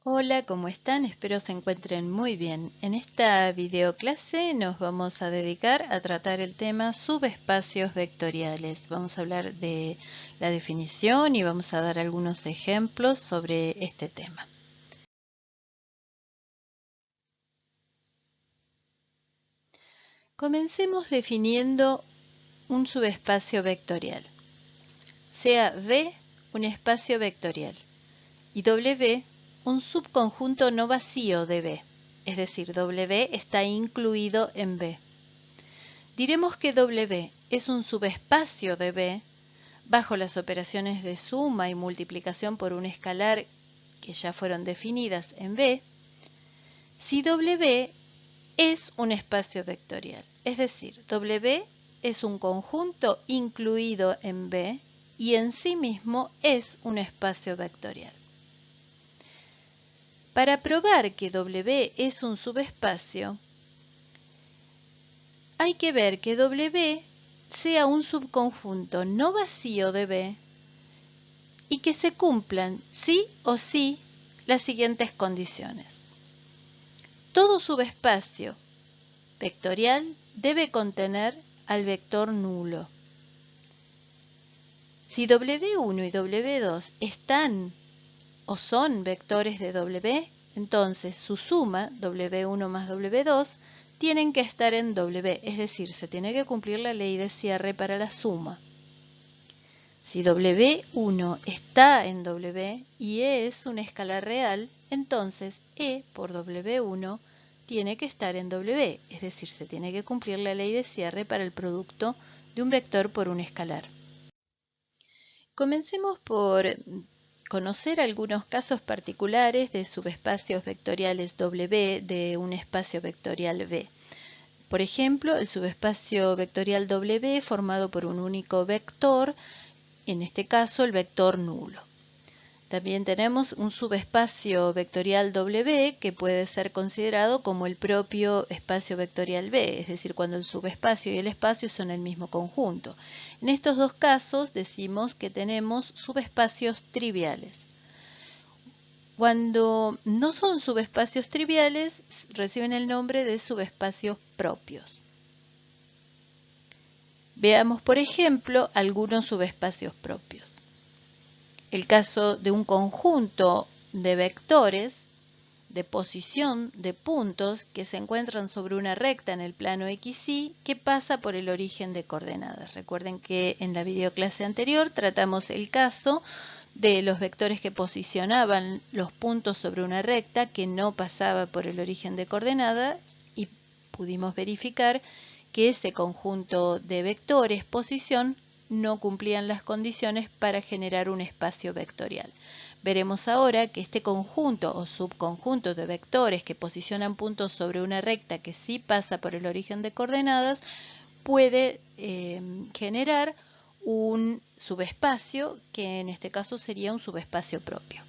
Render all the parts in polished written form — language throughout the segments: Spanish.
Hola, ¿cómo están? Espero se encuentren muy bien. En esta videoclase nos vamos a dedicar a tratar el tema subespacios vectoriales. Vamos a hablar de la definición y vamos a dar algunos ejemplos sobre este tema. Comencemos definiendo un subespacio vectorial. Sea V un espacio vectorial y W un subconjunto no vacío de V, es decir, W está incluido en V. Diremos que W es un subespacio de V bajo las operaciones de suma y multiplicación por un escalar que ya fueron definidas en V, si W es un espacio vectorial, es decir, W es un conjunto incluido en V y en sí mismo es un espacio vectorial. Para probar que W es un subespacio, hay que ver que W sea un subconjunto no vacío de V y que se cumplan sí o sí las siguientes condiciones. Todo subespacio vectorial debe contener al vector nulo. Si W1 y W2 están o son vectores de W, entonces su suma, W1 más W2, tienen que estar en W, es decir, se tiene que cumplir la ley de cierre para la suma. Si W1 está en W y E es un escalar real, entonces E por W1 tiene que estar en W, es decir, se tiene que cumplir la ley de cierre para el producto de un vector por un escalar. Comencemos por conocer algunos casos particulares de subespacios vectoriales W de un espacio vectorial V. Por ejemplo, el subespacio vectorial W formado por un único vector, en este caso el vector nulo. También tenemos un subespacio vectorial W que puede ser considerado como el propio espacio vectorial V, es decir, cuando el subespacio y el espacio son el mismo conjunto. En estos dos casos decimos que tenemos subespacios triviales. Cuando no son subespacios triviales, reciben el nombre de subespacios propios. Veamos, por ejemplo, algunos subespacios propios. El caso de un conjunto de vectores de posición de puntos que se encuentran sobre una recta en el plano XY que pasa por el origen de coordenadas. Recuerden que en la videoclase anterior tratamos el caso de los vectores que posicionaban los puntos sobre una recta que no pasaba por el origen de coordenadas y pudimos verificar que ese conjunto de vectores posición no cumplían las condiciones para generar un espacio vectorial. Veremos ahora que este conjunto o subconjunto de vectores que posicionan puntos sobre una recta que sí pasa por el origen de coordenadas puede generar un subespacio que en este caso sería un subespacio propio.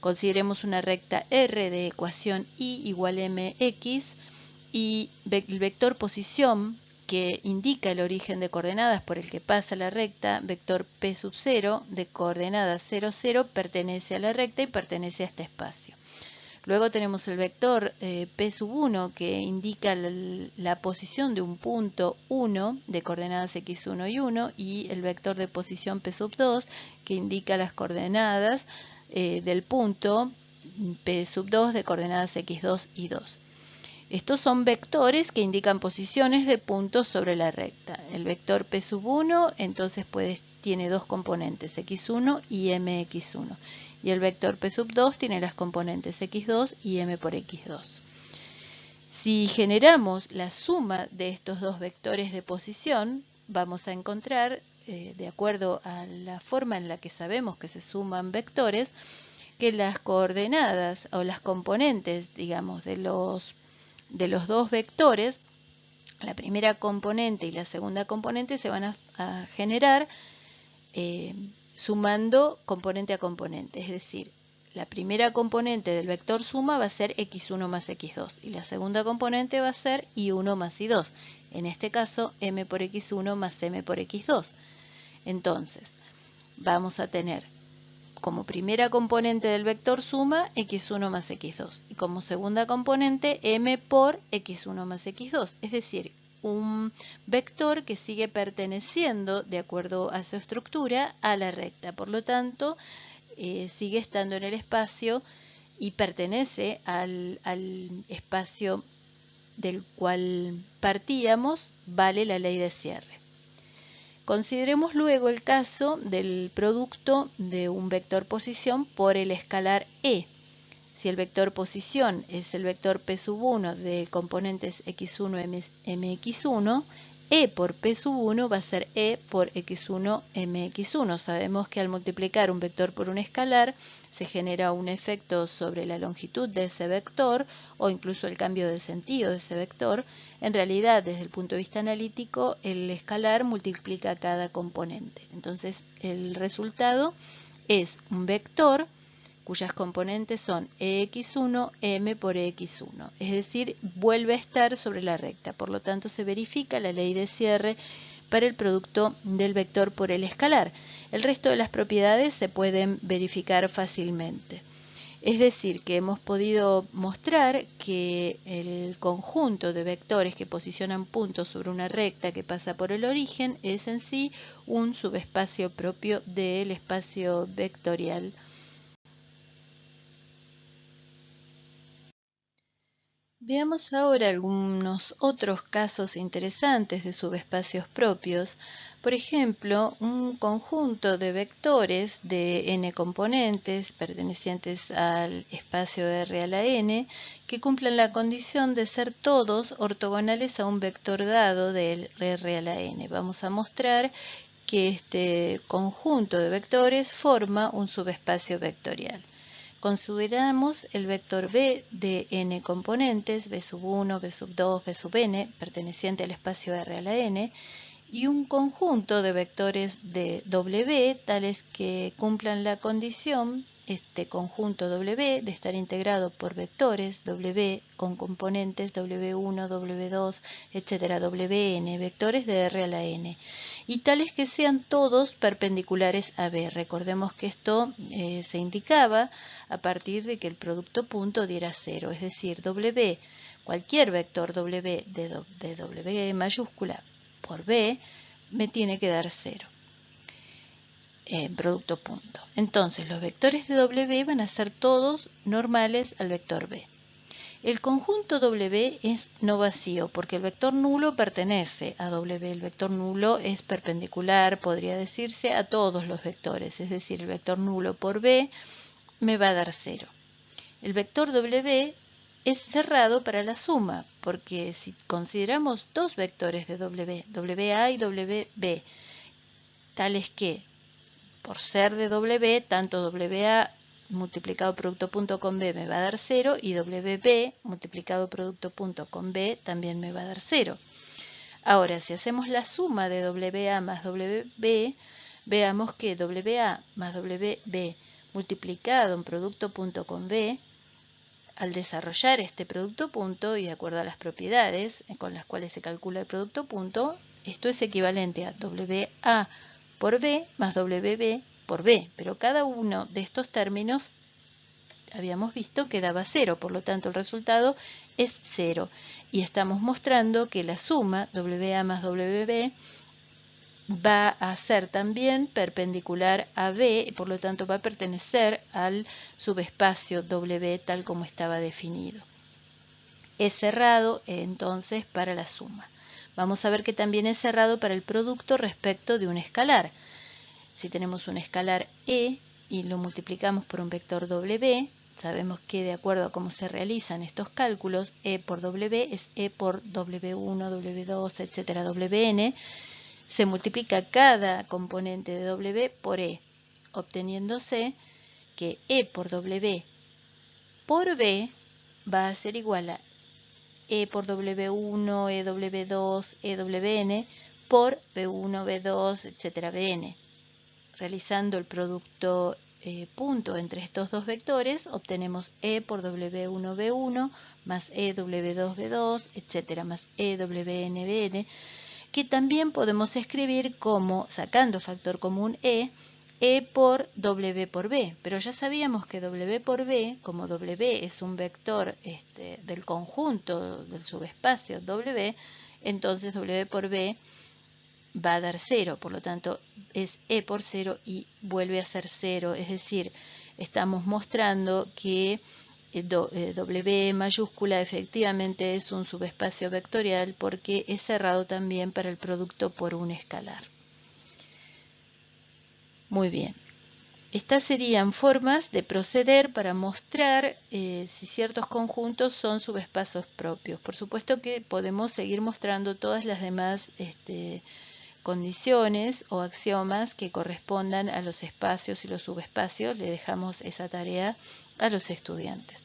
Consideremos una recta R de ecuación y igual mx y el vector posición que indica el origen de coordenadas por el que pasa la recta, vector P sub 0 de coordenadas 0, 0, pertenece a la recta y pertenece a este espacio. Luego tenemos el vector P sub 1 que indica la posición de un punto 1 de coordenadas x1 y 1 y el vector de posición P sub 2 que indica las coordenadas del punto P sub 2 de coordenadas x2 y 2. Estos son vectores que indican posiciones de puntos sobre la recta. El vector P sub 1 entonces tiene dos componentes, x1 y mx1. Y el vector P sub 2 tiene las componentes x2 y m por x2. Si generamos la suma de estos dos vectores de posición, vamos a encontrar, de acuerdo a la forma en la que sabemos que se suman vectores, que las coordenadas o las componentes, digamos, de los dos vectores, la primera componente y la segunda componente se van a generar sumando componente a componente, es decir, la primera componente del vector suma va a ser x1 más x2 y la segunda componente va a ser y1 más y2, en este caso m por x1 más m por x2. Entonces, vamos a tener como primera componente del vector suma x1 más x2 y como segunda componente m por x1 más x2, es decir, un vector que sigue perteneciendo, de acuerdo a su estructura, a la recta. Por lo tanto, sigue estando en el espacio y pertenece al espacio del cual partíamos, vale la ley de cierre. Consideremos luego el caso del producto de un vector posición por el escalar E. Si el vector posición es el vector P1 de componentes x1, mx1, E por P1 va a ser E por x1, mx1. Sabemos que al multiplicar un vector por un escalar se genera un efecto sobre la longitud de ese vector o incluso el cambio de sentido de ese vector. En realidad, desde el punto de vista analítico, el escalar multiplica cada componente. Entonces, el resultado es un vector cuyas componentes son x1, m por x1, es decir, vuelve a estar sobre la recta. Por lo tanto, se verifica la ley de cierre para el producto del vector por el escalar. El resto de las propiedades se pueden verificar fácilmente. Es decir, que hemos podido mostrar que el conjunto de vectores que posicionan puntos sobre una recta que pasa por el origen es en sí un subespacio propio del espacio vectorial. Veamos ahora algunos otros casos interesantes de subespacios propios. Por ejemplo, un conjunto de vectores de n componentes pertenecientes al espacio R a la n que cumplan la condición de ser todos ortogonales a un vector dado de R a la n. Vamos a mostrar que este conjunto de vectores forma un subespacio vectorial. Consideramos el vector B de n componentes, B sub 1, B sub 2, B sub n, perteneciente al espacio R a la n, y un conjunto de vectores de W, tales que cumplan la condición, este conjunto W, de estar integrado por vectores W con componentes W1, W2, etc., Wn, vectores de R a la n, y tales que sean todos perpendiculares a B. Recordemos que esto se indicaba a partir de que el producto punto diera 0, es decir, W, cualquier vector W de W mayúscula por B me tiene que dar 0 en producto punto. Entonces los vectores de W van a ser todos normales al vector B. El conjunto W es no vacío porque el vector nulo pertenece a W. El vector nulo es perpendicular, podría decirse, a todos los vectores, es decir, el vector nulo por B me va a dar 0. El vector W es cerrado para la suma, porque si consideramos dos vectores de W, WA y WB, tales que, por ser de W, tanto WA multiplicado producto punto con B me va a dar 0 y WB multiplicado producto punto con B también me va a dar 0. Ahora, si hacemos la suma de WA más WB, veamos que WA más WB multiplicado en producto punto con B, al desarrollar este producto punto y de acuerdo a las propiedades con las cuales se calcula el producto punto, esto es equivalente a WA por B más WB por B, pero cada uno de estos términos habíamos visto que daba 0, por lo tanto el resultado es 0 y estamos mostrando que la suma WA más WB va a ser también perpendicular a B, por lo tanto va a pertenecer al subespacio W tal como estaba definido. Es cerrado entonces para la suma. Vamos a ver que también es cerrado para el producto respecto de un escalar. Si tenemos un escalar E y lo multiplicamos por un vector W, sabemos que de acuerdo a cómo se realizan estos cálculos, E por W es E por W1, W2, etc., Wn. Se multiplica cada componente de W por E, obteniéndose que E por W por B va a ser igual a E por W1, EW2, EWN por B1, B2, etc. Bn. Realizando el producto punto entre estos dos vectores, obtenemos E por W1, B1 más EW2, B2, etc. más EWN, Bn, que también podemos escribir como, sacando factor común E, E por W por B, pero ya sabíamos que W por B, como W es un vector del conjunto del subespacio W, entonces W por B va a dar 0, por lo tanto es E por 0 y vuelve a ser 0, es decir, estamos mostrando que W mayúscula efectivamente es un subespacio vectorial porque es cerrado también para el producto por un escalar. Muy bien. Estas serían formas de proceder para mostrar si ciertos conjuntos son subespacios propios. Por supuesto que podemos seguir mostrando todas las demás condiciones o axiomas que correspondan a los espacios y los subespacios. Le dejamos esa tarea a los estudiantes.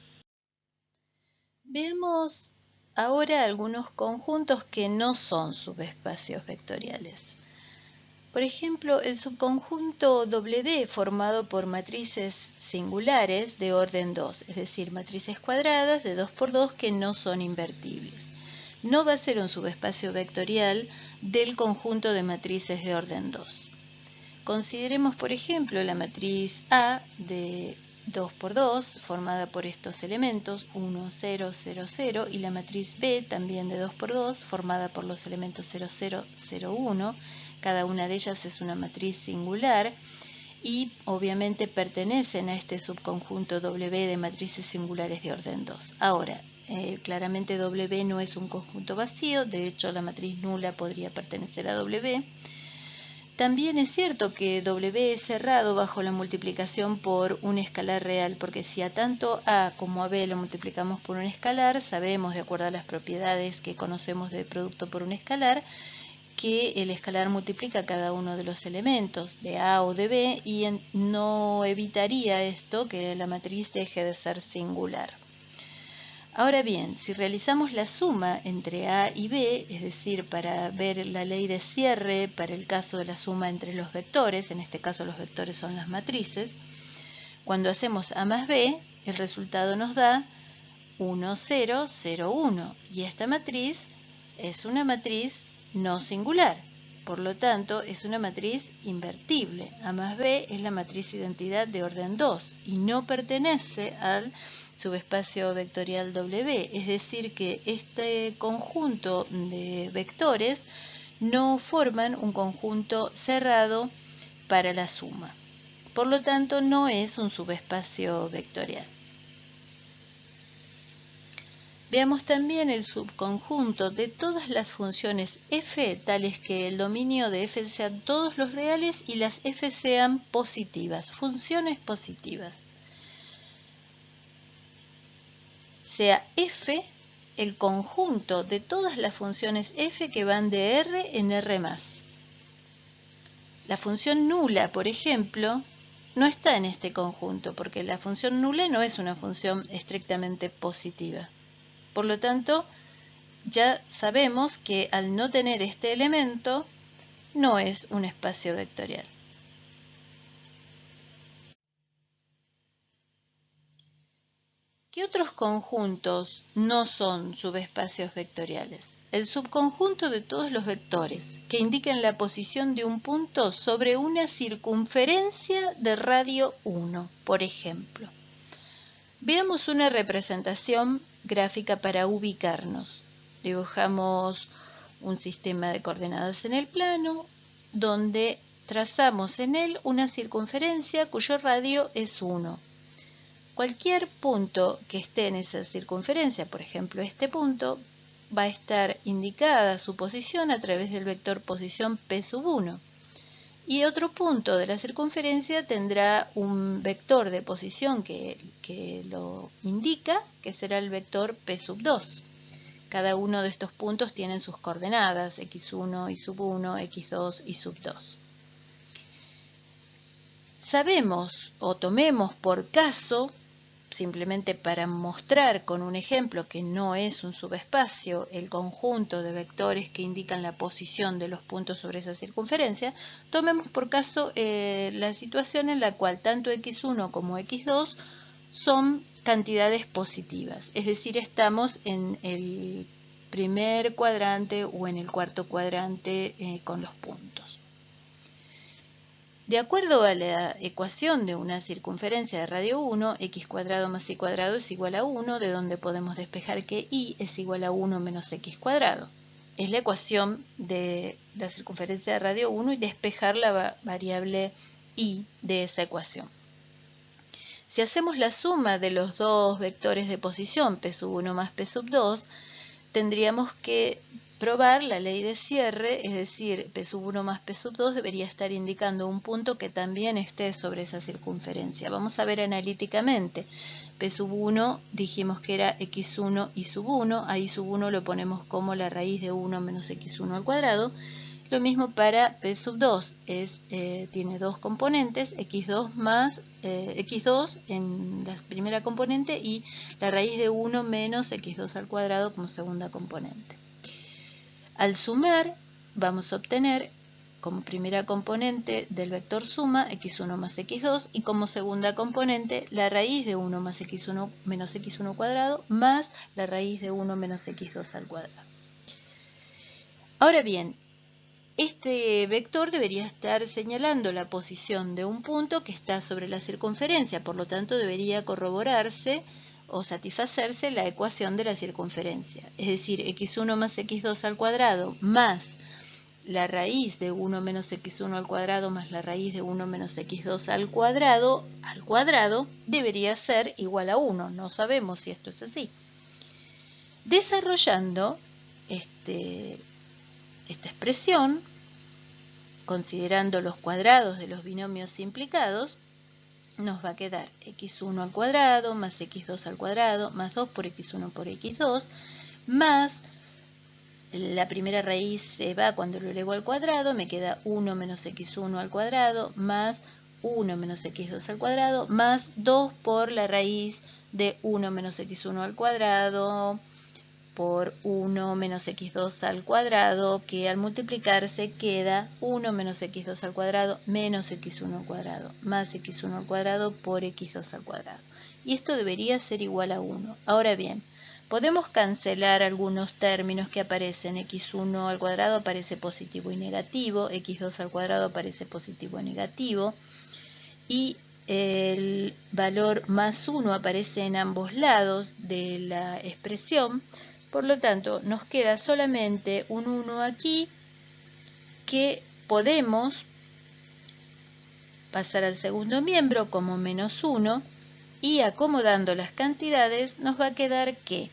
Veamos ahora algunos conjuntos que no son subespacios vectoriales. Por ejemplo, el subconjunto W formado por matrices singulares de orden 2, es decir, matrices cuadradas de 2 por 2 que no son invertibles. No va a ser un subespacio vectorial del conjunto de matrices de orden 2. Consideremos, por ejemplo, la matriz A de 2 por 2, formada por estos elementos 1, 0, 0, 0, y la matriz B, también de 2 por 2, formada por los elementos 0, 0, 0, 1. Cada una de ellas es una matriz singular y obviamente pertenecen a este subconjunto W de matrices singulares de orden 2. Ahora, claramente W no es un conjunto vacío, de hecho la matriz nula podría pertenecer a W. También es cierto que W es cerrado bajo la multiplicación por un escalar real, porque si a tanto A como a B lo multiplicamos por un escalar, sabemos, de acuerdo a las propiedades que conocemos del producto por un escalar, que el escalar multiplica cada uno de los elementos de A o de B y no evitaría esto que la matriz deje de ser singular. Ahora bien, si realizamos la suma entre A y B, es decir, para ver la ley de cierre para el caso de la suma entre los vectores, en este caso los vectores son las matrices, cuando hacemos A más B, el resultado nos da 1, 0, 0, 1, y esta matriz es una matriz no singular, por lo tanto es una matriz invertible. A más B es la matriz identidad de orden 2 y no pertenece al subespacio vectorial W, es decir que este conjunto de vectores no forman un conjunto cerrado para la suma. Por lo tanto, no es un subespacio vectorial. Veamos también el subconjunto de todas las funciones f, tales que el dominio de f sean todos los reales y las f sean positivas, funciones positivas. Sea f el conjunto de todas las funciones f que van de R en R+. La función nula, por ejemplo, no está en este conjunto, porque la función nula no es una función estrictamente positiva. Por lo tanto, ya sabemos que al no tener este elemento, no es un espacio vectorial. ¿Qué otros conjuntos no son subespacios vectoriales? El subconjunto de todos los vectores que indican la posición de un punto sobre una circunferencia de radio 1, por ejemplo. Veamos una representación gráfica para ubicarnos. Dibujamos un sistema de coordenadas en el plano, donde trazamos en él una circunferencia cuyo radio es 1. Cualquier punto que esté en esa circunferencia, por ejemplo este punto, va a estar indicada su posición a través del vector posición P sub 1. Y otro punto de la circunferencia tendrá un vector de posición que lo indica, que será el vector P sub 2. Cada uno de estos puntos tienen sus coordenadas, x1 y sub 1, x2 y sub 2. Sabemos o tomemos por caso, simplemente para mostrar con un ejemplo que no es un subespacio el conjunto de vectores que indican la posición de los puntos sobre esa circunferencia, tomemos por caso la situación en la cual tanto x1 como x2 son cantidades positivas, es decir, estamos en el primer cuadrante o en el cuarto cuadrante con los puntos. De acuerdo a la ecuación de una circunferencia de radio 1, x cuadrado más y cuadrado es igual a 1, de donde podemos despejar que y es igual a 1 menos x cuadrado. Es la ecuación de la circunferencia de radio 1 y despejar la variable y de esa ecuación. Si hacemos la suma de los dos vectores de posición, p sub 1 más p sub 2, tendríamos que probar la ley de cierre, es decir, p sub 1 más p sub 2 debería estar indicando un punto que también esté sobre esa circunferencia. Vamos a ver analíticamente. P sub 1 dijimos que era x1 y sub 1, ahí sub 1 lo ponemos como la raíz de 1 menos x1 al cuadrado. Lo mismo para p sub 2, tiene dos componentes, x2 más x2 en la primera componente y la raíz de 1 menos x2 al cuadrado como segunda componente. Al sumar vamos a obtener como primera componente del vector suma x1 más x2 y como segunda componente la raíz de 1 más x1 menos x1 al cuadrado más la raíz de 1 menos x2 al cuadrado. Ahora bien, este vector debería estar señalando la posición de un punto que está sobre la circunferencia, por lo tanto debería corroborarse o satisfacerse la ecuación de la circunferencia, es decir, x1 más x2 al cuadrado más la raíz de 1 menos x1 al cuadrado más la raíz de 1 menos x2 al cuadrado debería ser igual a 1. No sabemos si esto es así. Desarrollando esta expresión, considerando los cuadrados de los binomios implicados, nos va a quedar x1 al cuadrado más x2 al cuadrado más 2 por x1 por x2 más la primera raíz se va cuando lo elevo al cuadrado, me queda 1 menos x1 al cuadrado más 1 menos x2 al cuadrado más 2 por la raíz de 1 menos x1 al cuadrado por 1 menos x2 al cuadrado, que al multiplicarse queda 1 menos x2 al cuadrado menos x1 al cuadrado, más x1 al cuadrado por x2 al cuadrado. Y esto debería ser igual a 1. Ahora bien, podemos cancelar algunos términos que aparecen. x1 al cuadrado aparece positivo y negativo, x2 al cuadrado aparece positivo y negativo, y el valor más 1 aparece en ambos lados de la expresión. Por lo tanto, nos queda solamente un 1 aquí que podemos pasar al segundo miembro como menos 1 y acomodando las cantidades nos va a quedar que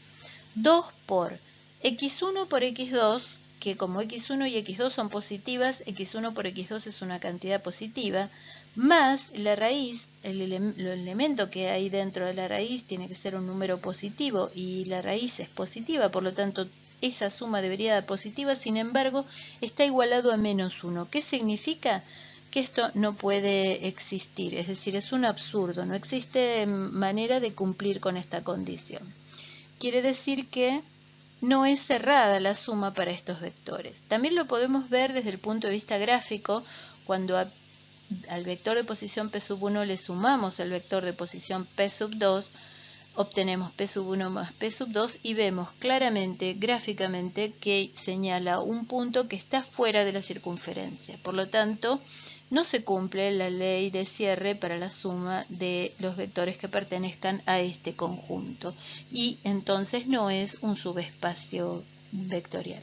2 por x1 por x2, que como x1 y x2 son positivas, x1 por x2 es una cantidad positiva, más la raíz, el elemento que hay dentro de la raíz tiene que ser un número positivo y la raíz es positiva, por lo tanto esa suma debería dar positiva, sin embargo está igualado a menos 1. ¿Qué significa? Que esto no puede existir, es decir, es un absurdo, no existe manera de cumplir con esta condición. Quiere decir que no es cerrada la suma para estos vectores. También lo podemos ver desde el punto de vista gráfico, cuando al vector de posición p sub 1 le sumamos el vector de posición p sub 2, obtenemos p sub 1 más p sub 2 y vemos claramente, gráficamente, que señala un punto que está fuera de la circunferencia. Por lo tanto, no se cumple la ley de cierre para la suma de los vectores que pertenezcan a este conjunto y entonces no es un subespacio vectorial.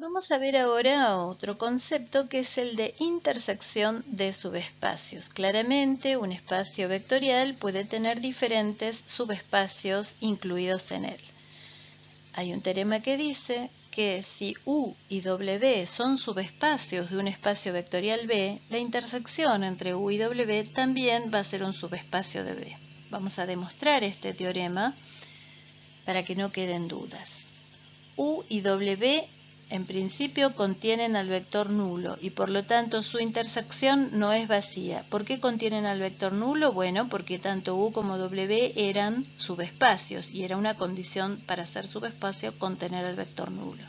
Vamos a ver ahora otro concepto que es el de intersección de subespacios. Claramente, un espacio vectorial puede tener diferentes subespacios incluidos en él. Hay un teorema que dice que si U y W son subespacios de un espacio vectorial B, la intersección entre U y W también va a ser un subespacio de B. Vamos a demostrar este teorema para que no queden dudas. U y W en principio contienen al vector nulo y por lo tanto su intersección no es vacía. ¿Por qué contienen al vector nulo? Bueno, porque tanto U como W eran subespacios y era una condición para ser subespacio contener al vector nulo.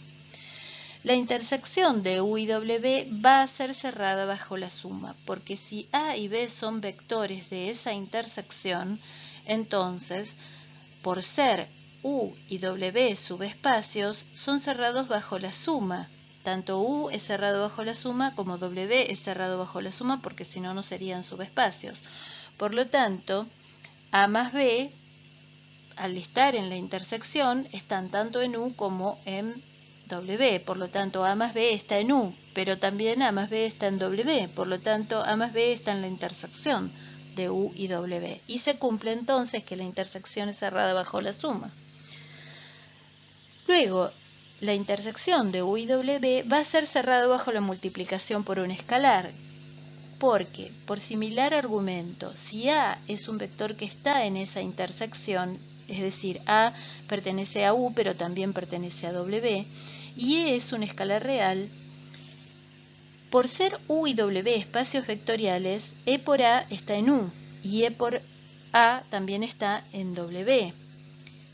La intersección de U y W va a ser cerrada bajo la suma, porque si A y B son vectores de esa intersección, entonces, por ser U y W subespacios, son cerrados bajo la suma tanto U es cerrado bajo la suma como W es cerrado bajo la suma, porque si no, no serían subespacios. Por lo tanto, A más B, al estar en la intersección, están tanto en U como en W. Por lo tanto, A más B está en U, pero también A más B está en W. Por lo tanto, A más B está en la intersección de U y W. Y se cumple entonces que la intersección es cerrada bajo la suma. Luego, la intersección de U y W va a ser cerrada bajo la multiplicación por un escalar, porque, por similar argumento, si A es un vector que está en esa intersección, es decir, A pertenece a U, pero también pertenece a W, y E es un escalar real, por ser U y W espacios vectoriales, E por A está en U, y E por A también está en W.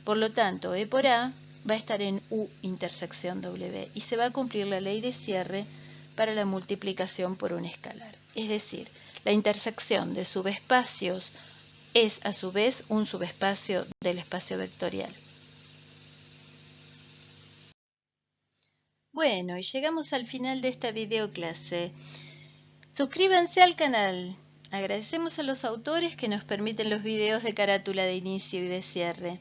Por lo tanto, E por A va a estar en U intersección W, y se va a cumplir la ley de cierre para la multiplicación por un escalar. Es decir, la intersección de subespacios es a su vez un subespacio del espacio vectorial. Bueno, y llegamos al final de esta videoclase. Suscríbanse al canal. Agradecemos a los autores que nos permiten los videos de carátula de inicio y de cierre.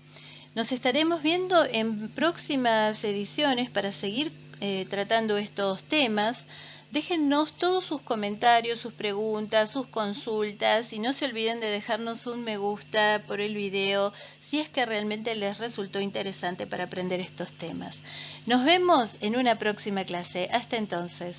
Nos estaremos viendo en próximas ediciones para seguir tratando estos temas. Déjennos todos sus comentarios, sus preguntas, sus consultas y no se olviden de dejarnos un me gusta por el video si es que realmente les resultó interesante para aprender estos temas. Nos vemos en una próxima clase. Hasta entonces.